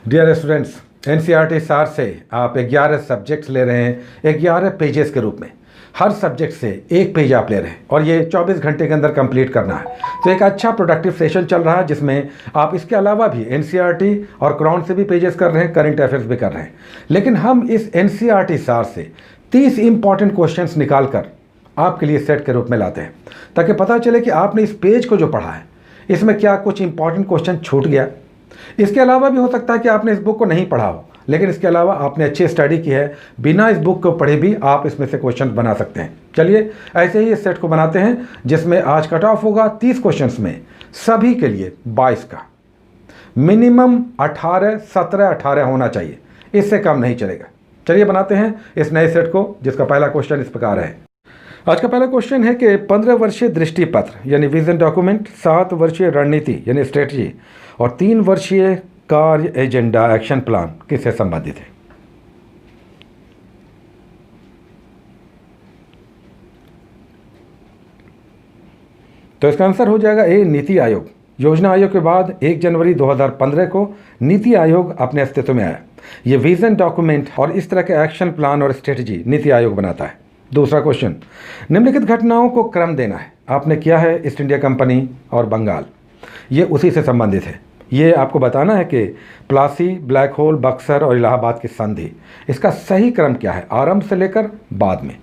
Dear students, NCERT सार से आप 11 सब्जेक्ट्स ले रहे हैं 11 पेजेस के रूप में। हर सब्जेक्ट से एक पेज आप ले रहे हैं और ये 24 घंटे के अंदर कंप्लीट करना है। तो एक अच्छा प्रोडक्टिव सेशन चल रहा है जिसमें आप इसके अलावा भी एनसीईआरटी और क्राउन से भी पेजेस कर रहे हैं, करंट अफेयर्स भी कर रहे हैं। लेकिन हम इस एनसीईआरटी सार से 30 इंपॉर्टेंट क्वेश्चंस निकाल कर आपके लिए सेट के रूप में लाते हैं, ताकि पता चले कि आपने इस पेज को जो पढ़ा है इसमें क्या कुछ इंपॉर्टेंट क्वेश्चन छूट गया। इसके अलावा भी हो सकता है कि आपने इस बुक को नहीं पढ़ा हो, लेकिन इसके अलावा आपने अच्छी स्टडी की है, बिना इस बुक को पढ़े भी आप इसमें से क्वेश्चन बना सकते हैं। चलिए ऐसे ही इस सेट को बनाते हैं, जिसमें आज कट ऑफ होगा 30 क्वेश्चंस में सभी के लिए 22 का। मिनिमम 18, 17, 18 होना चाहिए, इससे कम नहीं चलेगा। चलिए बनाते हैं इस नए सेट को, जिसका पहला क्वेश्चन इस प्रकार है। आज का पहला क्वेश्चन है कि 15 वर्षीय दृष्टि पत्र यानी विजन डॉक्यूमेंट, 7 वर्षीय रणनीति यानी स्ट्रेटजी और 3 वर्षीय कार्य एजेंडा एक्शन प्लान किससे संबंधित है। तो इसका आंसर हो जाएगा ए, नीति आयोग। योजना आयोग के बाद 1 जनवरी 2015 को नीति आयोग अपने अस्तित्व में आया। ये विजन डॉक्यूमेंट और इस तरह के एक्शन प्लान और स्ट्रेटजी नीति आयोग बनाता है। दूसरा क्वेश्चन, निम्नलिखित घटनाओं को क्रम देना है। आपने किया है ईस्ट इंडिया कंपनी और बंगाल, ये उसी से संबंधित है। ये आपको बताना है कि प्लासी, ब्लैक होल, बक्सर और इलाहाबाद की संधि, इसका सही क्रम क्या है आरंभ से लेकर बाद में।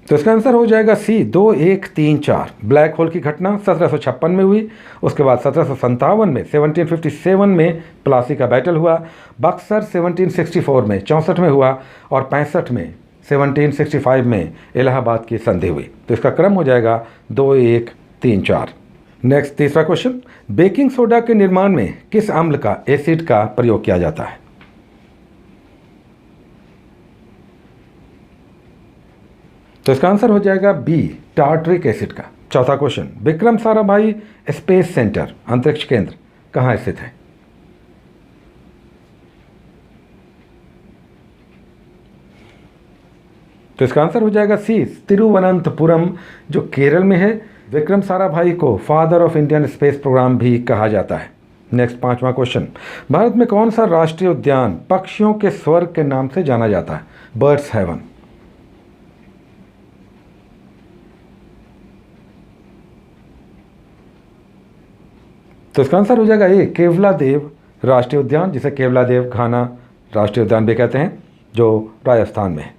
तो इसका आंसर हो जाएगा सी, 2, 1, 3, 4। ब्लैक होल की घटना 1756 में हुई, उसके बाद 1757 में 1757 में प्लासी का बैटल हुआ, बक्सर 1764 में 64 में हुआ और 65 में 1765 में इलाहाबाद की संधि हुई। तो इसका क्रम हो जाएगा 2, 1, 3, 4। नेक्स्ट तीसरा क्वेश्चन, बेकिंग सोडा के निर्माण में किस अम्ल का, एसिड का प्रयोग किया जाता है। तो इसका आंसर हो जाएगा बी, टार्टरिक एसिड का। चौथा question, Vikram Sarabhai space centre अंतरिक्ष केंद्र कहाँ स्थित है। तो इसका आंसर हो जाएगा सी, तिरुवनंतपुरम, जो केरल में है। विक्रम साराभाई को father of Indian space programme भी कहा जाता है। नेक्स्ट पांचवा क्वेश्चन, भारत में कौन सा राष्ट्रीय उद्यान पक्षियों के स्वर्ग के नाम से जाना जाता है, बर्ड्स हेवन। तो इसका आंसर हो जाएगा ए, केवलादेव राष्ट्रीय उद्यान, जिसे केवलादेव घाना राष्ट्रीय उद्यान भी कहते हैं, जो राजस्थान में है।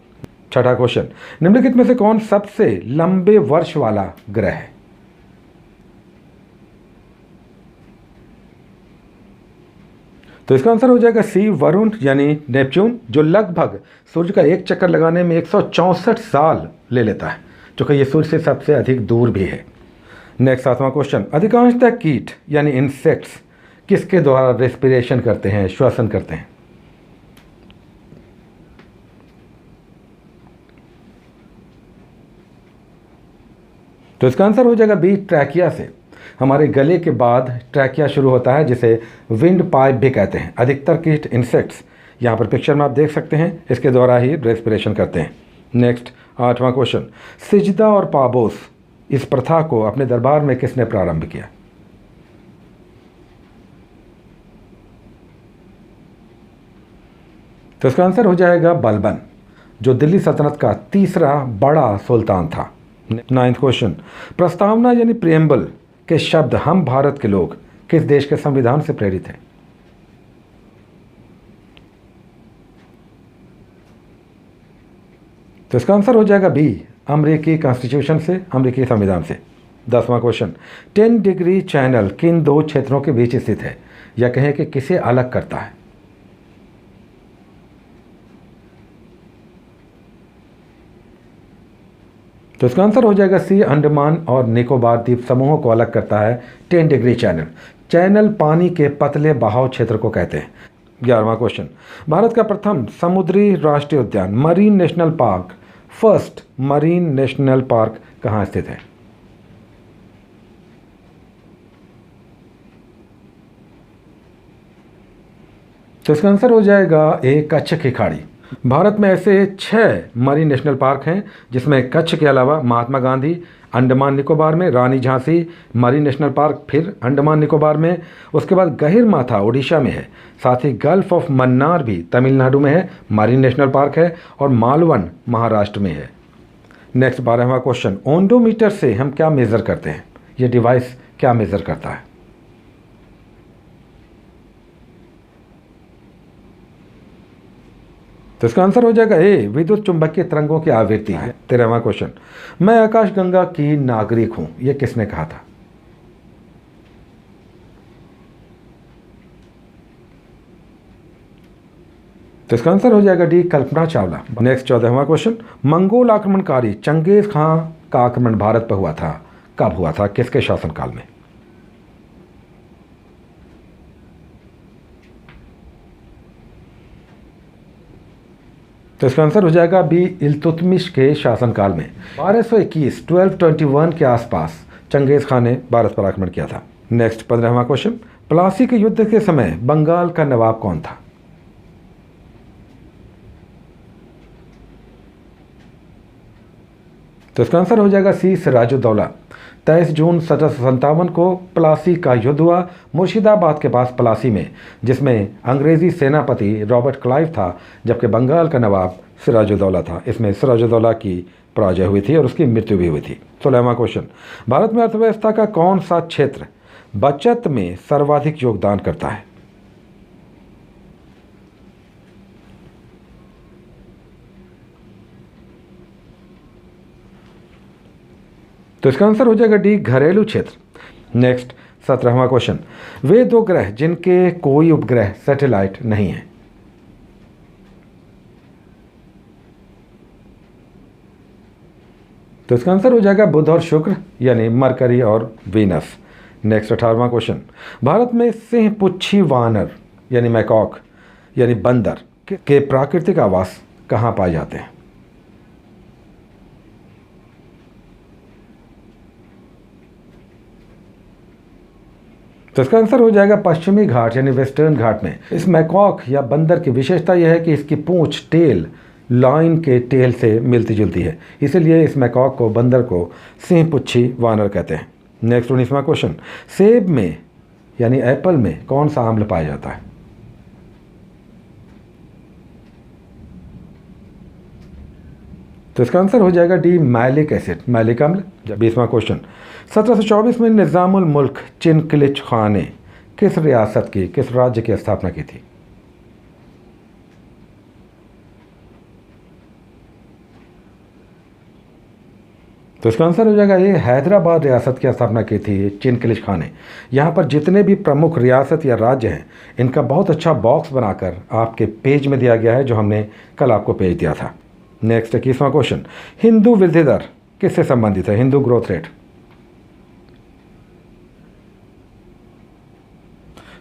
छठा क्वेश्चन, निम्नलिखित में से कौन सबसे लंबे वर्ष वाला ग्रह है। तो इसका आंसर हो जाएगा सी, वरुण यानी नेपच्यून, जो लगभग सूर्य का एक चक्कर लगाने में 164 साल ले लेता है, जो कि ये सूर्य से सबसे अधिक दूर भी है। नेक्स्ट सातवां क्वेश्चन, अधिकांशतः कीट यानी इंसेक्ट्स किसके द्वारा रेस्पिरेशन करते हैं, श्वसन करते हैं। तो इसका आंसर हो जाएगा बी, ट्रैकिया से। हमारे गले के बाद ट्रैकिया शुरू होता है, जिसे विंड पाइप भी कहते हैं। अधिकतर कीट इंसेक्ट्स, यहाँ पर पिक्चर में आप देख सकते हैं, इसके द्वारा ही रेस्पिरेशन करते हैं। नेक्स्ट आठवां क्वेश्चन, सिजदा और पाबोस, इस प्रथा को अपने दरबार में किसने प्रारंभ किया। तो इसका आंसर हो जाएगा बलबन, जो दिल्ली सल्तनत का तीसरा बड़ा सुल्तान था। नाइन्थ क्वेश्चन, प्रस्तावना यानी प्रियम्बल के शब्द हम भारत के लोग किस देश के संविधान से प्रेरित है। तो इसका आंसर हो जाएगा बी, अमेरिकी कॉन्स्टिट्यूशन से, अमेरिकी संविधान से। 10वां क्वेश्चन, 10 डिग्री चैनल किन दो क्षेत्रों के बीच स्थित है, या कहें कि किसे अलग करता है। तो इसका आंसर हो जाएगा सी, अंडमान और निकोबार द्वीप समूहों को अलग करता है 10 डिग्री चैनल। चैनल पानी के पतले बहाव क्षेत्र को कहते हैं। 11वां क्वेश्चन, भारत का प्रथम समुद्री राष्ट्रीय उद्यान marine national park, first marine national park कहाँ स्थित है। तो इसका आंसर हो जाएगा ए, कच्छ की खाड़ी। भारत में ऐसे 6 मरीन नेशनल पार्क हैं, जिसमें कच्छ के अलावा महात्मा गांधी अंडमान निकोबार में, रानी झांसी मरीन नेशनल पार्क फिर अंडमान निकोबार में, उसके बाद गहिरमाथा उड़ीसा में है, साथ ही गल्फ ऑफ मन्नार भी तमिलनाडु में है, मरीन नेशनल पार्क है, और मालवन महाराष्ट्र में है। नेक्स्ट 12वां क्वेश्चन, ओडोमीटर से हम क्या मेज़र करते हैं? ये डिवाइस क्या मेज़र करता है? तो इसका आंसर हो जाएगा ए, विद्युत चुंबकीय तरंगों की आवृत्ति है। 13वां क्वेश्चन, मैं आकाशगंगा की नागरिक हूं, यह किसने कहा था? तो इसका आंसर हो जाएगा D, Kalpana Chawla. Next 14वां question, Mongol आक्रमणकारी चंगेज खां का आक्रमण भारत पर हुआ था, कब हुआ था, किसके शासनकाल में? तो इसका आंसर हो जाएगा बी, इल्तुतमिश के शासनकाल में 1221 के आसपास चंगेज खान ने भारत पर आक्रमण किया था। नेक्स्ट 15वां क्वेश्चन, प्लासी के युद्ध के समय बंगाल का नवाब कौन था? तो इसका आंसर हो जाएगा सी, सिराजुद्दौला। 23 जून 1757 को प्लासी का युद्ध हुआ मुर्शिदाबाद के पास प्लासी में, जिसमें अंग्रेजी सेनापति रॉबर्ट क्लाइव था, जबकि बंगाल का नवाब सिराजुद्दौला था। इसमें सिराजुद्दौला की पराजय हुई थी और उसकी मृत्यु भी हुई थी। 16वां क्वेश्चन, भारत में अर्थव्यवस्था का कौन सा क्षेत्र बचत में सर्वाधिक योगदान करता है? तो इसका आंसर हो जाएगा डी, घरेलू क्षेत्र। नेक्स्ट 17वां क्वेश्चन, वे 2 ग्रह जिनके कोई उपग्रह सैटेलाइट नहीं है? तो इसका आंसर हो जाएगा बुध और शुक्र, यानी मरकरी और वीनस। नेक्स्ट 18वां क्वेश्चन, भारत में सिंहपुच्छी वानर यानी मैकॉक यानी बंदर के प्राकृतिक आवास कहाँ पाए जाते हैं? तो इसका आंसर हो जाएगा पश्चिमी घाट यानी वेस्टर्न घाट में। इस मैकॉक या बंदर की विशेषता यह है कि इसकी पूंछ टेल लाइन के टेल से मिलती जुलती है, इसीलिए इस मैकॉक को, बंदर को सिंहपुच्छी वानर कहते हैं। नेक्स्ट 19वां क्वेश्चन, सेब में यानी एप्पल में कौन सा आम्ल पाया जाता है? तो इसका आंसर हो जाएगा डी, मैलिक एसिड, मैलिक अम्ल। 20वां क्वेश्चन, 1724 में निज़ामुल मुल्क चिनकिलिच खान ने किस रियासत की, किस राज्य की स्थापना की थी? तो इसका आंसर हो जाएगा ये, हैदराबाद रियासत की स्थापना की थी चिनकिलिच खान ने। यहाँ पर जितने भी प्रमुख रियासत या राज्य हैं, इनका बहुत अच्छा बॉक्स बनाकर आपके पेज में दिया गया है, जो हमने कल आपको पेज दिया था। नेक्स्ट 21वां क्वेश्चन, हिंदू वृद्धि दर किससे संबंधित है, हिंदू ग्रोथ रेट?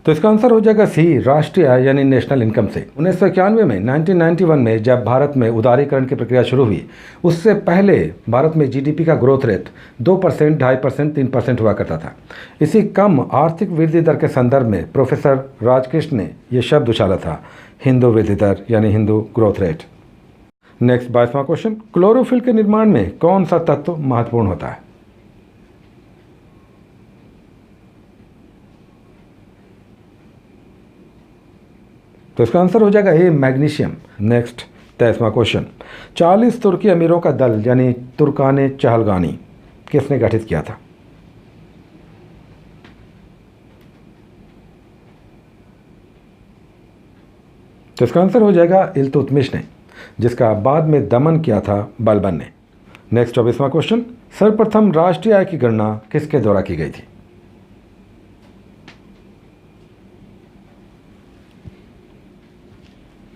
तो इसका आंसर हो जाएगा सी, राष्ट्रीय आय यानी नेशनल इनकम से। 1991 में 1991 में जब भारत में उदारीकरण की प्रक्रिया शुरू हुई, उससे पहले भारत में जीडीपी का ग्रोथ रेट 2%, 2.5%, 3% हुआ करता था। इसी कम आर्थिक वृद्धि दर के संदर्भ में प्रोफेसर राजकृष्ण ने यह शब्द उछाला था, हिंदू वृद्धि दर यानी हिंदू ग्रोथ रेट। नेक्स्ट 22वां क्वेश्चन, क्लोरोफिल के निर्माण में कौन सा तत्व महत्वपूर्ण होता है? तो इसका आंसर हो जाएगा ए, मैग्नीशियम। नेक्स्ट 23वां क्वेश्चन, 40 तुर्की अमीरों का दल यानी तुर्काने चहलगानी किसने गठित किया था? तो इसका आंसर हो जाएगा इल्तुतमिश ने, जिसका बाद में दमन किया था बलबन ने। नेक्स्ट 24वां क्वेश्चन, सर्वप्रथम राष्ट्रीय आय की गणना किसके द्वारा की गई थी?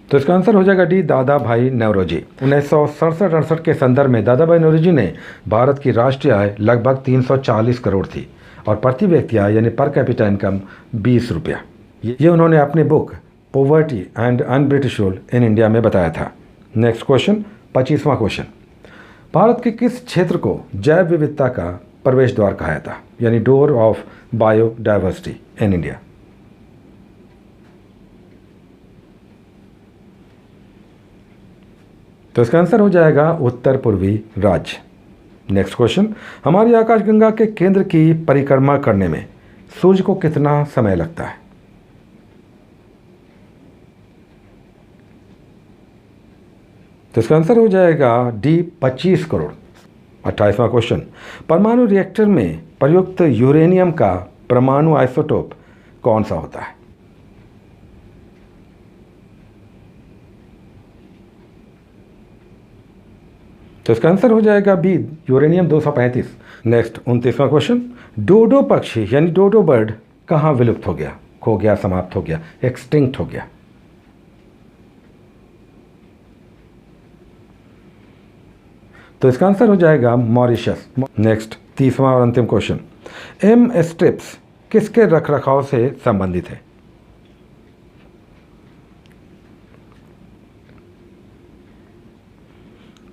तो इसका आंसर हो जाएगा डी, दादा भाई नौरोजी। 1967-68 के संदर्भ में दादा भाई नौरोजी ने भारत की राष्ट्रीय आय लगभग 340 करोड़ थी और प्रति व्यक्ति आय यानी पर कैपिटा इनकम 20 रुपया। ये उन्होंने अपनी book poverty and un-British rule in India में बताया था। नेक्स्ट क्वेश्चन 25वां क्वेश्चन, भारत के किस क्षेत्र को जैव विविधता का प्रवेश द्वार कहा जाता यानी door of biodiversity in India? तो इसका आंसर हो जाएगा उत्तर पूर्वी राज्य। नेक्स्ट क्वेश्चन, हमारी आकाशगंगा के केंद्र की परिक्रमा करने में सूर्य को कितना समय लगता है? तो इसका आंसर हो जाएगा डी 25 करोड़। 28वां क्वेश्चन, परमाणु रिएक्टर में प्रयुक्त यूरेनियम का परमाणु आइसोटोप कौन सा होता है? तो इसका आंसर हो जाएगा बी यूरेनियम 235। नेक्स्ट 29वां क्वेश्चन, डोडो पक्षी यानी डोडो बर्ड कहाँ विलुप्त हो गया, खो गया, समाप्त हो गया, एक्सटिंक्ट हो गया? तो इसका आंसर हो जाएगा मॉरिशस। नेक्स्ट 30वां और अंतिम क्वेश्चन, एम स्ट्रिप्स किसके रखरखाव से संबंधित है?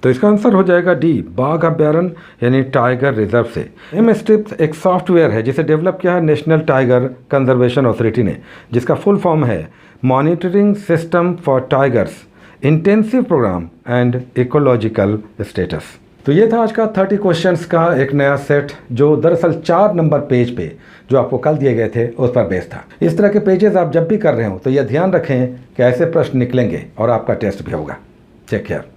तो इसका आंसर हो जाएगा डी बाघ अभ्यारण्य यानी टाइगर रिजर्व से। एम स्ट्रिप्स एक सॉफ्टवेयर है जिसे डेवलप किया है नेशनल टाइगर कंजर्वेशन अथॉरिटी ने, जिसका फुल फॉर्म है monitoring system for tigers intensive programme and ecological status. तो ये था आज का 30 क्वेश्चंस का एक नया सेट, जो दरअसल 4 नंबर पेज पे जो आपको कल दिए गए थे उस पर बेस्ड था। इस तरह के पेजेस आप जब भी कर रहे हो तो यह ध्यान रखें कि ऐसे प्रश्न निकलेंगे और आपका टेस्ट भी होगा। Take care.